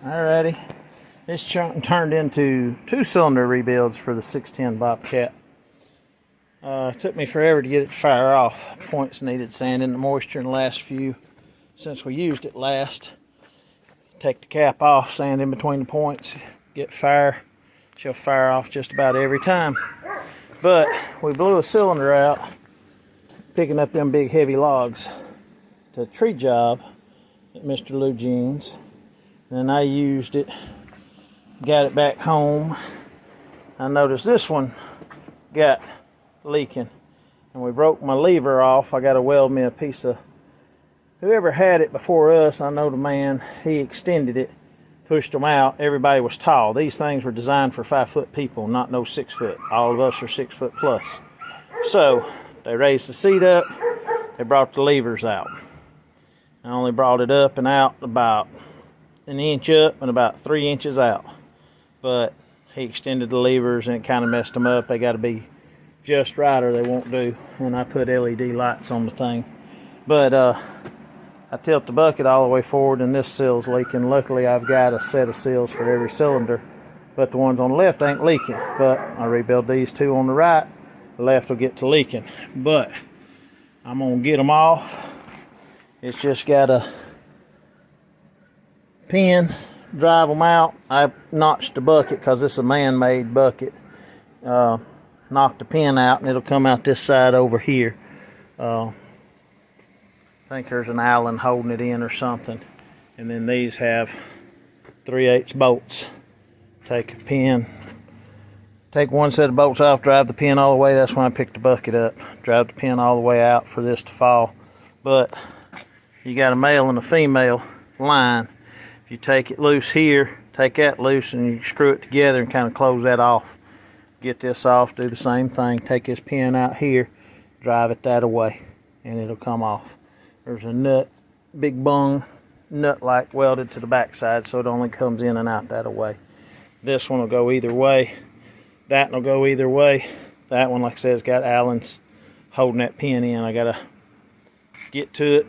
Alrighty, this chunk turned into 2-cylinder rebuilds for the 610 BOBCAT. It took me forever to get it to fire off. Points needed sanding, the moisture in the last few since we used it last. Take the cap off, sand in between the points, get fire. She'll fire off just about every time. But we blew a cylinder out picking up them big heavy logs to a tree job at Mr. Lou Jean's. And I used it, got it back home. I noticed this one got leaking, and we broke my lever off. I got to weld me a piece of, whoever had it before us, I know the man, he extended it, pushed them out. Everybody was tall. These things were designed for 5-foot people, not no 6 foot. All of us are 6 foot plus. So they raised the seat up, they brought the levers out. I only brought it up and out about an inch up and about 3 inches out, but he extended the levers and it kind of messed them up. They got to be just right or they won't do. And I put LED lights on the thing, but I tilt the bucket all the way forward and this seal's leaking. Luckily I've got a set of seals for every cylinder, but the ones on the left ain't leaking. But I rebuild these two on the right, the left will get to leaking. But I'm gonna get them off. It's just got a pin, drive them out. I notched the bucket because it's a man-made bucket. Knock the pin out and it'll come out this side over here. I think there's an Allen holding it in or something. And then these have 3/8 bolts. Take a pin, take one set of bolts off, drive the pin all the way. That's when I picked the bucket up. Drive the pin all the way out for this to fall. But you got a male and a female line. You take it loose here, take that loose, and you screw it together and kind of close that off. Get this off, do the same thing. Take this pin out here, drive it that away, and it'll come off. There's a nut, big bung nut like welded to the backside, so it only comes in and out that away. This one will go either way. That one will go either way. That one, like I said, has got Allen's holding that pin in. I gotta get to it.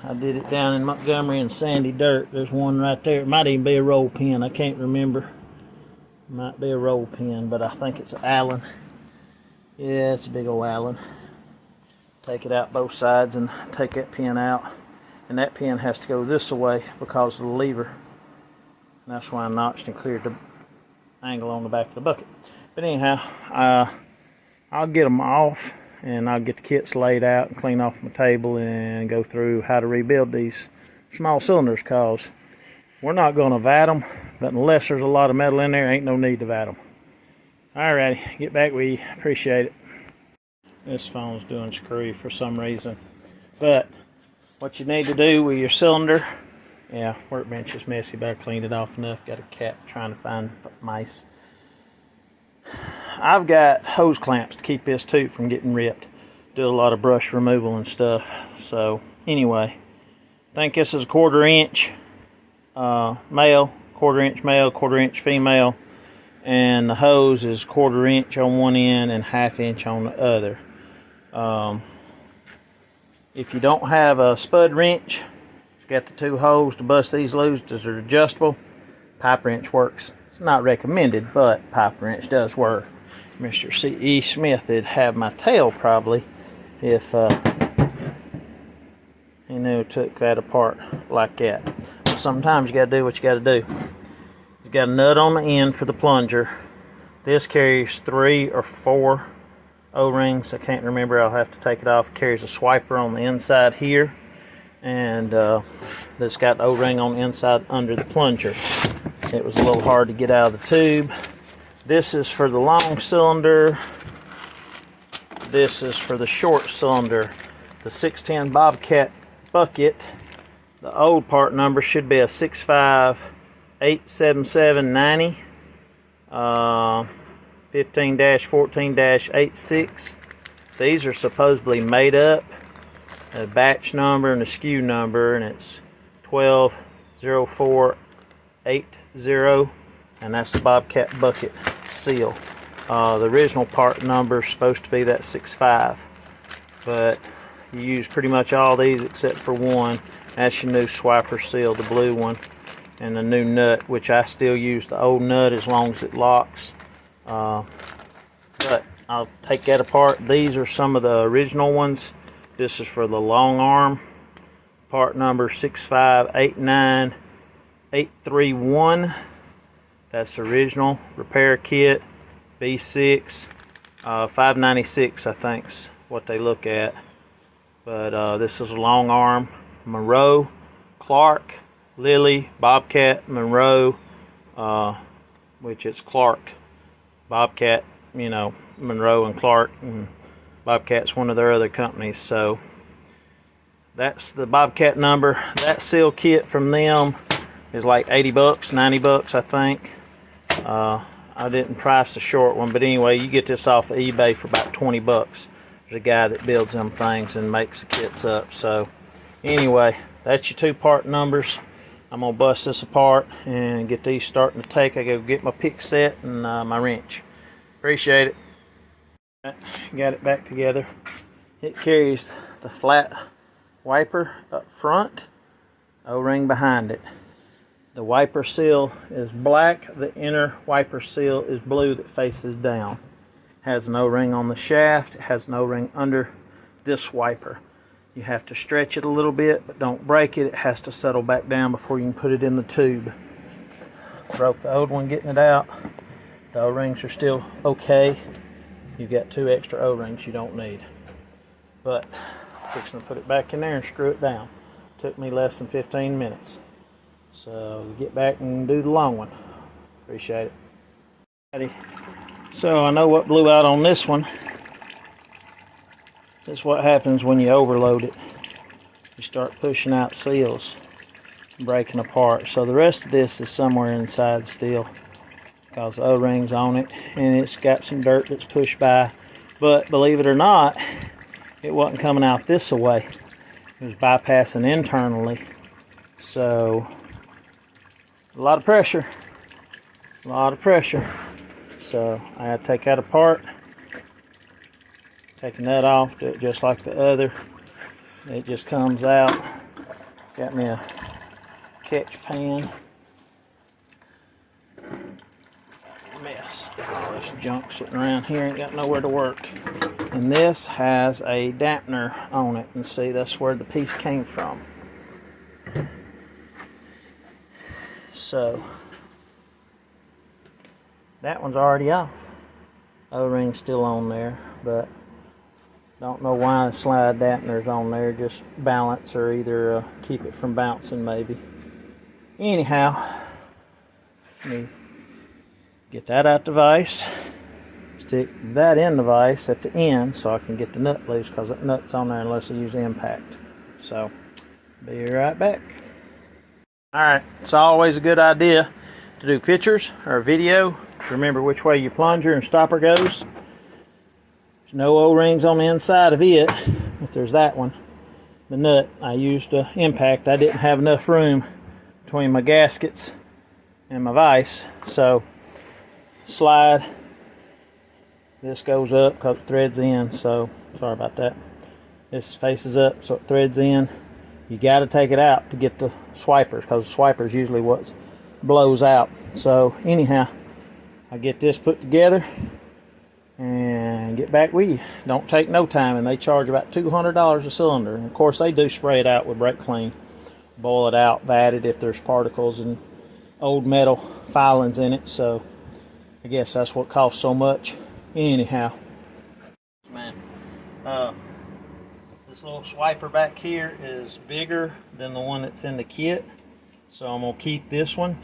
I did it down in Montgomery in sandy dirt. There's one right there. It might even be a roll pin. I can't remember. Might be a roll pin, but I think it's an Allen. Yeah, it's a big old Allen. Take it out both sides and take that pin out. And that pin has to go this way because of the lever. And that's why I notched and cleared the angle on the back of the bucket. But anyhow, I'll get them off. And I'll get the kits laid out and clean off my table and go through how to rebuild these small cylinders, because we're not going to vat them, but unless there's a lot of metal in there, ain't no need to vat them. Alrighty, get back with you. Appreciate it. This phone's doing screwy for some reason. But what you need to do with your cylinder, yeah, workbench is messy, but I cleaned it off enough. Got a cat trying to find mice. I've got hose clamps to keep this tube from getting ripped. Do a lot of brush removal and stuff. So anyway, I think this is a 1/4 inch male, 1/4 inch male, 1/4 inch female, and the hose is 1/4 inch on one end and 1/2 inch on the other. If you don't have a spud wrench, you've got the 2 holes to bust these loose. They're adjustable. Pipe wrench works. It's not recommended, but pipe wrench does work. Mr. C.E. Smith would have my tail probably if he knew took that apart like that. But sometimes you got to do what you got to do. You got a nut on the end for the plunger. This carries 3 or 4 O-rings. I can't remember. I'll have to take it off. It carries a swiper on the inside here, and that's got the O-ring on the inside under the plunger. It was a little hard to get out of the tube. This is for the long cylinder. This is for the short cylinder. The 610 BOBCAT bucket, the old part number should be a 6587790, 15-14-86. These are supposedly made up. A batch number and a SKU number, and it's 120480. And that's the BOBCAT bucket seal. The original part number is supposed to be that 65, but you use pretty much all these except for one. That's your new swiper seal, the blue one, and the new nut, which I still use the old nut as long as it locks. But I'll take that apart. These are some of the original ones. This is for the long arm. Part number 6589831. That's original repair kit. B6 596, I think's what they look at. But this is a long arm. Monroe, Clark, Lily, Bobcat, Monroe, which it's Clark, Bobcat, you know, Monroe and Clark, and Bobcat's one of their other companies. So that's the Bobcat number. That seal kit from them is like 80 bucks, 90 bucks, I think. I didn't price the short one, but anyway, you get this off of eBay for about 20 bucks. There's a guy that builds them things and makes the kits up. So anyway, that's your two-part numbers. I'm gonna bust this apart and get these starting to take. I go get my pick set and my wrench. Appreciate it. Got it back together. It carries the flat wiper up front, O-ring behind it. The wiper seal is black. The inner wiper seal is blue that faces down. Has an O-ring on the shaft. It has an O-ring under this wiper. You have to stretch it a little bit, but don't break it. It has to settle back down before you can put it in the tube. Broke the old one getting it out. The O-rings are still okay. You've got 2 extra O-rings you don't need. But I'm fixing to put it back in there and screw it down. Took me less than 15 minutes. So get back and do the long one. Appreciate it. So I know what blew out on this one. This is what happens when you overload it. You start pushing out seals, breaking apart. So the rest of this is somewhere inside still, because the O-ring's on it, and it's got some dirt that's pushed by. But believe it or not, it wasn't coming out this way. It was bypassing internally. So a lot of pressure. A lot of pressure. So I had to take that apart. Take a nut off, do it just like the other. It just comes out. Got me a catch pan. Mess. All this junk sitting around here, ain't got nowhere to work. And this has a dampener on it. And see, that's where the piece came from. So that one's already off. O-ring's still on there, but don't know why the slide dampener's on there. Just balance, or either keep it from bouncing maybe. Anyhow, let me get that out the vise. Stick that in the vise at the end so I can get the nut loose, because that nut's on there unless I use impact. So be right back. Alright, it's always a good idea to do pictures or video. Remember which way your plunger and stopper goes. There's no O-rings on the inside of it, but there's that one. The nut, I used impact. I didn't have enough room between my gaskets and my vise. So slide. This goes up because it threads in. So sorry about that. This faces up so it threads in. You got to take it out to get the swipers, because the swipers usually what blows out. So anyhow, I get this put together and get back with you. Don't take no time, and they charge about $200 a cylinder. And of course they do spray it out with brake clean, boil it out, vat it if there's particles and old metal filings in it. So I guess that's what costs so much. Anyhow, man, this little swiper back here is bigger than the one that's in the kit, so I'm gonna keep this one,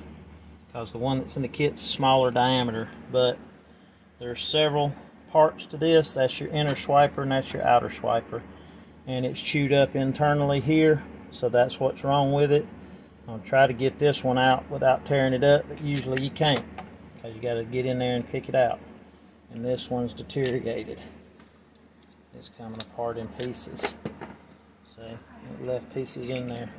because the one that's in the kit's smaller diameter. But there's several parts to this. That's your inner swiper and that's your outer swiper, and it's chewed up internally here, so that's what's wrong with it. I'm gonna try to get this one out without tearing it up, but usually you can't, because you got to get in there and pick it out. And this one's deteriorated. It's coming apart in pieces. See, it left pieces in there.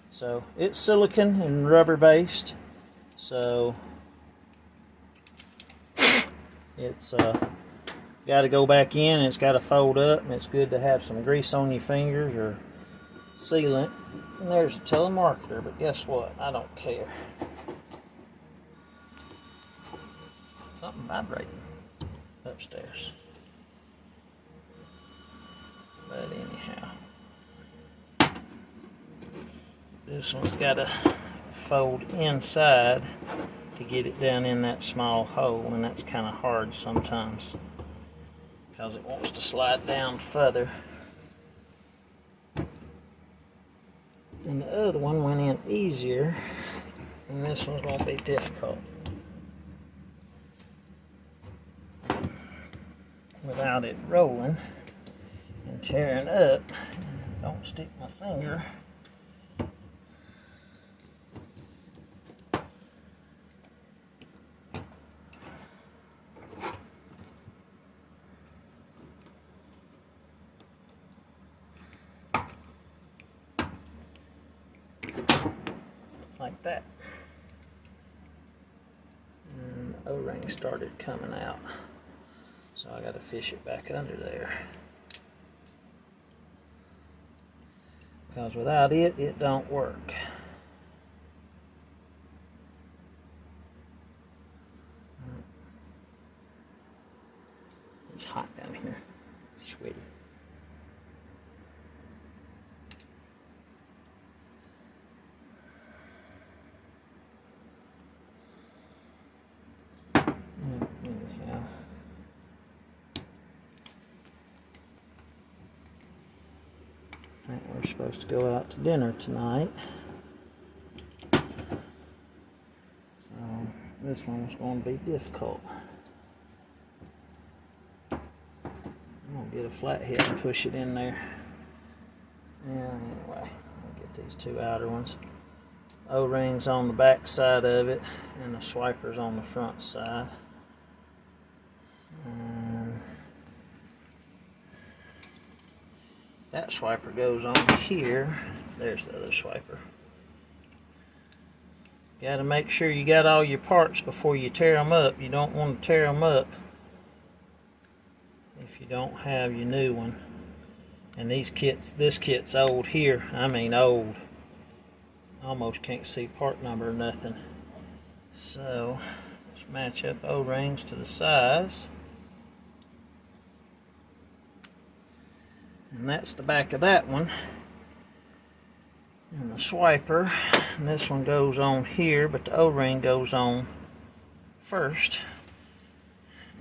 So it's silicone and rubber based. So it's got to go back in, and it's got to fold up, and it's good to have some grease on your fingers or sealant. And there's a telemarketer, but guess what? I don't care. Something vibrating upstairs. But anyhow, this one's got to fold inside to get it down in that small hole, and that's kind of hard sometimes because it wants to slide down further. And the other one went in easier, and this one's going to be difficult without it rolling and tearing up. Don't stick my finger. Like that. And the O-ring started coming out, so I got to fish it back under there, because without it, it don't work. It's hot down here, sweaty. We're supposed to go out to dinner tonight, so this one was going to be difficult. I'm going to get a flathead and push it in there. Yeah, anyway, I'll get these two outer ones. O-rings on the back side of it, and the swipers on the front side. That swiper goes on here. There's the other swiper. You got to make sure you got all your parts before you tear them up. You don't want to tear them up if you don't have your new one. And these kits, this kit's old here. I mean old. Almost can't see part number or nothing. So let's match up O-rings to the size. And that's the back of that one. And the swiper, and this one goes on here, but the O-ring goes on first.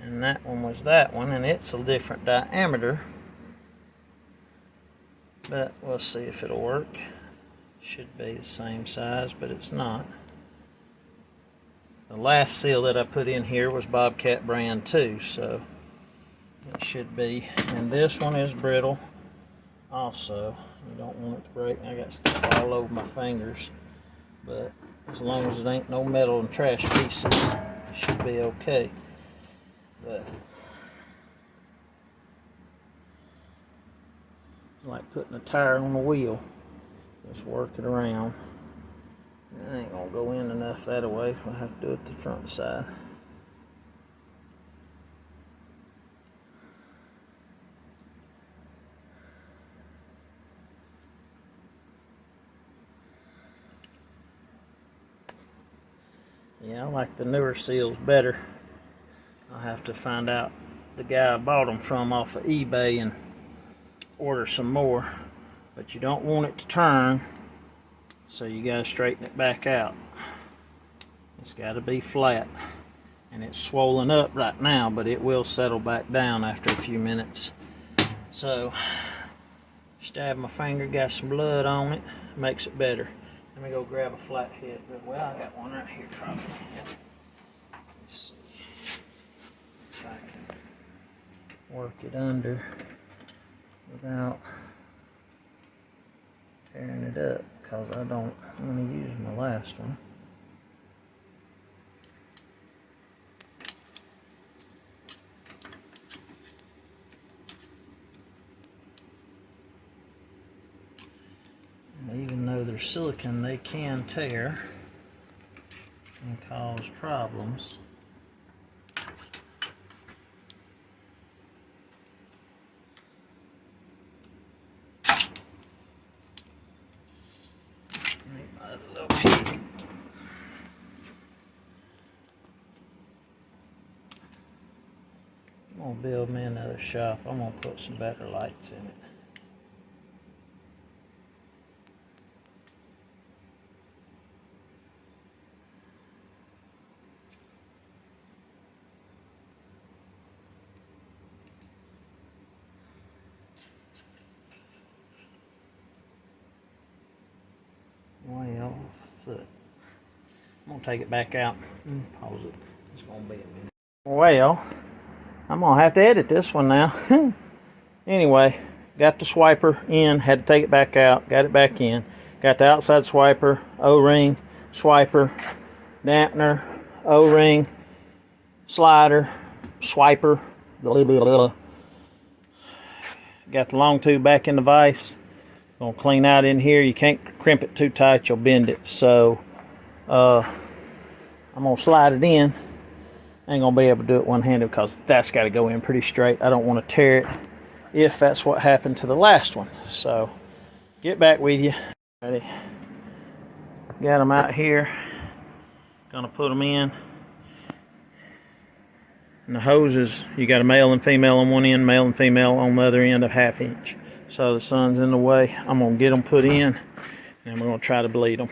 And that one was that one, and it's a different diameter. But we'll see if it'll work. Should be the same size, but it's not. The last seal that I put in here was BOBCAT brand too, so it should be. And this one is brittle also. You don't want it to break. I got stuff all over my fingers, but as long as it ain't no metal and trash pieces, it should be okay. But it's like putting a tire on a wheel. Just work it around. It ain't gonna go in enough that way. I'll have to do it the front side. Yeah, I like the newer seals better. I'll have to find out the guy I bought them from off of eBay and order some more. But you don't want it to turn, so you gotta straighten it back out. It's gotta be flat. And it's swollen up right now, but it will settle back down after a few minutes. So, stab my finger, got some blood on it, makes it better. Let me go grab a flathead. Well, I got one right here probably. Let's see if I can work it under without tearing it up, because I don't want to use my last one. Even though they're silicone, they can tear and cause problems. little peek. I'm gonna build me another shop. I'm gonna put some better lights in it. Way off foot. I'm gonna take it back out and pause it. It's gonna be a minute. Well, I'm gonna have to edit this one now. Anyway, got the swiper in, had to take it back out, got it back in. Got the outside swiper, O-ring, swiper, dampener, O-ring, slider, swiper. Got the long tube back in the vise. Gonna clean out in here. You can't crimp it too tight, you'll bend it. So I'm gonna slide it in. Ain't gonna be able to do it one-handed because that's got to go in pretty straight. I don't want to tear it if that's what happened to the last one. So get back with you. Ready? Got them out here. Gonna put them in. And the hoses, you got a male and female on one end, male and female on the other end of 1/2 inch. So the sun's in the way. I'm gonna get them put in and I'm gonna try to bleed them.